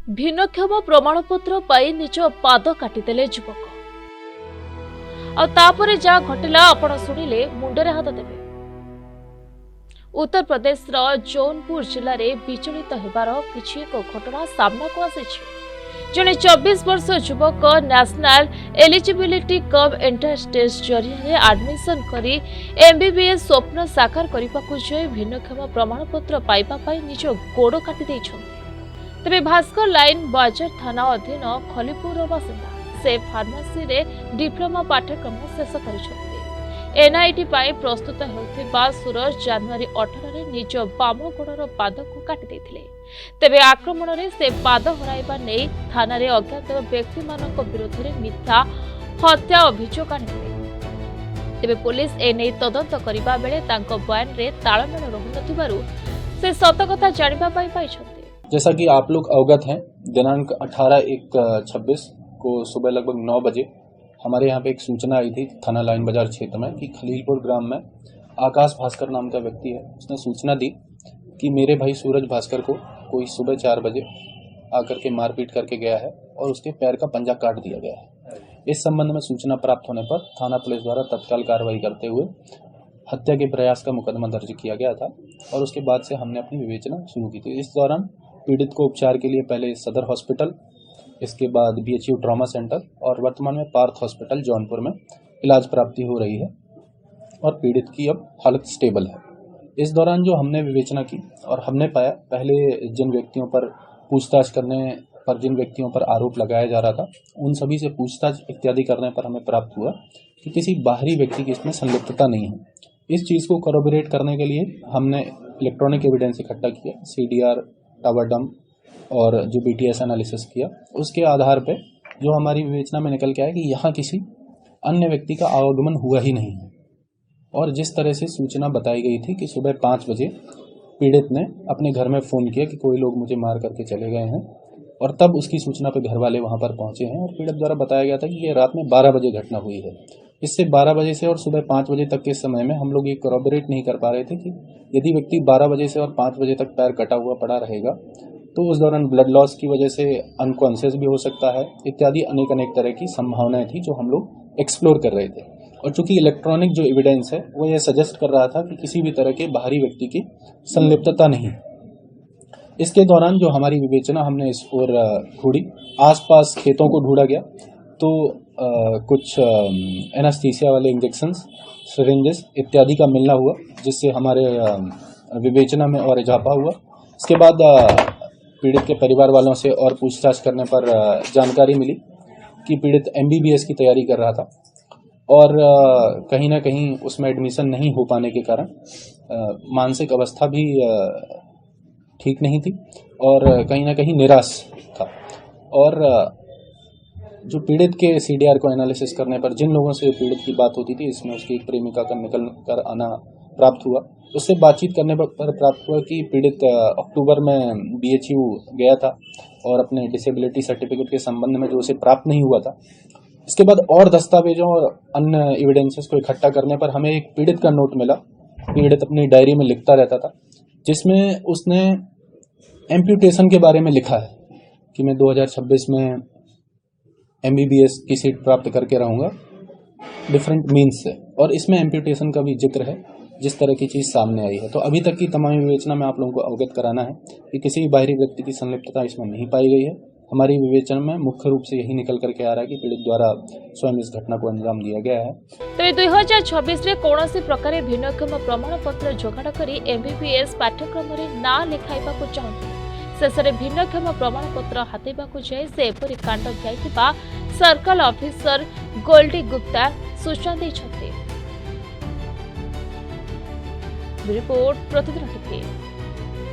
भिन्नक्षम प्रमाणपत्र पाई निज पाद काटिदेले युवक आतापर जहाँ घटिला आपण शुणिले मुंडरे हाथ देवे। उत्तर प्रदेश जौनपुर जिले में विचलित होबार किछि एक घटना सामना को आसी। जड़े 24 वर्ष युवक national eligibility cum entrance test जरिया एडमिशन करी एमबीबीएस स्वप्न साकार करने भिन्नक्षम प्रमाणपत्र पाइबा निज गोड़ काटी देइछन्ति। तेरे भास्कर लाइन बाजार थाना अधीन खलीपुर बासिंदा से फार्मेसी रे डिप्लोमा पाठ्यक्रम शेष कर एनआईटी पाई प्रस्तुत होता सूरज जनवरी 18 रे निज बाम गोड़र पाद को काटी देथिले। तेबे आक्रमण रे से पाद हराइबा नै थाना रे अज्ञात व्यक्ति मानक विरोध में मिथ्या हत्या अभियोग आनिथिले। तेबे पुलिस एनै तदंत करिबा बेले तांको बयान रे तालमेल रहुनथिबारु से सत कथा जानिबा पाइछन्ति। जैसा कि आप लोग अवगत हैं, दिनांक 18/1/26 को सुबह लगभग 9 बजे हमारे यहाँ पे एक सूचना आई थी थाना लाइन बाजार क्षेत्र में कि खलीलपुर ग्राम में आकाश भास्कर नाम का व्यक्ति है। उसने सूचना दी कि मेरे भाई सूरज भास्कर को कोई सुबह 4 बजे आकर के मारपीट करके गया है और उसके पैर का पंजा काट दिया गया है। इस संबंध में सूचना प्राप्त होने पर थाना पुलिस द्वारा तत्काल कार्रवाई करते हुए हत्या के प्रयास का मुकदमा दर्ज किया गया था और उसके बाद से हमने अपनी विवेचना शुरू की थी। इस दौरान पीड़ित को उपचार के लिए पहले सदर हॉस्पिटल, इसके बाद बीएचयू ट्रॉमा सेंटर और वर्तमान में पार्थ हॉस्पिटल जौनपुर में इलाज प्राप्ति हो रही है और पीड़ित की अब हालत स्टेबल है। इस दौरान जो हमने विवेचना की और हमने पाया, पहले जिन व्यक्तियों पर पूछताछ करने पर जिन व्यक्तियों पर आरोप लगाया जा रहा था उन सभी से पूछताछ इत्यादि करने पर हमें प्राप्त हुआ कि किसी बाहरी व्यक्ति की इसमें संलिप्तता नहीं है। इस चीज़ को कॉरबोरेट करने के लिए हमने इलेक्ट्रॉनिक एविडेंस इकट्ठा किया, सीडीआर, टावर डंप और जो बीटीएस एनालिसिस किया। उसके आधार पे जो हमारी विवेचना में निकल के आया कि यहाँ किसी अन्य व्यक्ति का आवागमन हुआ ही नहीं है और जिस तरह से सूचना बताई गई थी कि सुबह 5 बजे पीड़ित ने अपने घर में फ़ोन किया कि कोई लोग मुझे मार करके चले गए हैं और तब उसकी सूचना पे घर वाले वहाँ पर पहुँचे हैं और पीड़ित द्वारा बताया गया था कि ये रात में 12 बजे घटना हुई है। इससे 12 बजे से और सुबह 5 बजे तक के समय में हम लोग ये कॉरबोरेट नहीं कर पा रहे थे कि यदि व्यक्ति 12 बजे से और 5 बजे तक पैर कटा हुआ पड़ा रहेगा तो उस दौरान ब्लड लॉस की वजह से अनकॉन्शियस भी हो सकता है इत्यादि अनेक तरह की संभावनाएं थी जो हम लोग एक्सप्लोर कर रहे थे। और चूंकि इलेक्ट्रॉनिक जो एविडेंस है वो ये सजेस्ट कर रहा था कि किसी भी तरह के बाहरी व्यक्ति की संलिप्तता नहीं। इसके दौरान जो हमारी विवेचना हमने इस ओर ढूंढी, आसपास खेतों को ढूंढा गया तो कुछ एनास्थीसिया वाले इंजेक्शंस, सिरिंजेस इत्यादि का मिलना हुआ जिससे हमारे विवेचना में और इजाफा हुआ। इसके बाद पीड़ित के परिवार वालों से और पूछताछ करने पर जानकारी मिली कि पीड़ित एमबीबीएस की तैयारी कर रहा था और कहीं ना कहीं उसमें एडमिशन नहीं हो पाने के कारण मानसिक अवस्था भी ठीक नहीं थी और कहीं ना कहीं निराश था। और जो पीड़ित के सीडीआर को एनालिसिस करने पर जिन लोगों से पीड़ित की बात होती थी, इसमें उसकी एक प्रेमिका का निकल कर आना प्राप्त हुआ। उससे बातचीत करने पर प्राप्त हुआ कि पीड़ित अक्टूबर में बीएचयू गया था और अपने डिसेबिलिटी सर्टिफिकेट के संबंध में जो उसे प्राप्त नहीं हुआ था। इसके बाद और दस्तावेजों और अन्य एविडेंसेस को इकट्ठा करने पर हमें एक पीड़ित का नोट मिला। पीड़ित अपनी डायरी में लिखता रहता था जिसमें उसने एम्प्यूटेशन के बारे में लिखा है कि मैं 2026 में एमबीबीएस की सीट प्राप्त करके रहूंगा डिफरेंट मीन्स से, और इसमें एम्प्यूटेशन का भी जिक्र है जिस तरह की चीज़ सामने आई है। तो अभी तक की तमाम विवेचना में आप लोगों को अवगत कराना है कि किसी भी बाहरी व्यक्ति की संलिप्तता इसमें नहीं पाई गई है। हमारी विवेचना में मुख्य रूप से यही निकल करके आ रहा है कि पीड़ित द्वारा स्वयं इस घटना को अंजाम दिया गया है। तो 2026 रे कौनसी प्रकार भिन्नक्षम प्रमाण पत्र जोगाड़ करी एमबीबीएस पाठ्यक्रम रे ना लिखाइबा को चाहते शेषे भिन्नक्षम प्रमाण पत्र हातेबा को जाए से एपरि कांड जाइतिबा सर्कल ऑफिसर गोल्डी गुप्ता सूचना दैछथि। रिपोर्ट प्रतिदिन टीवी।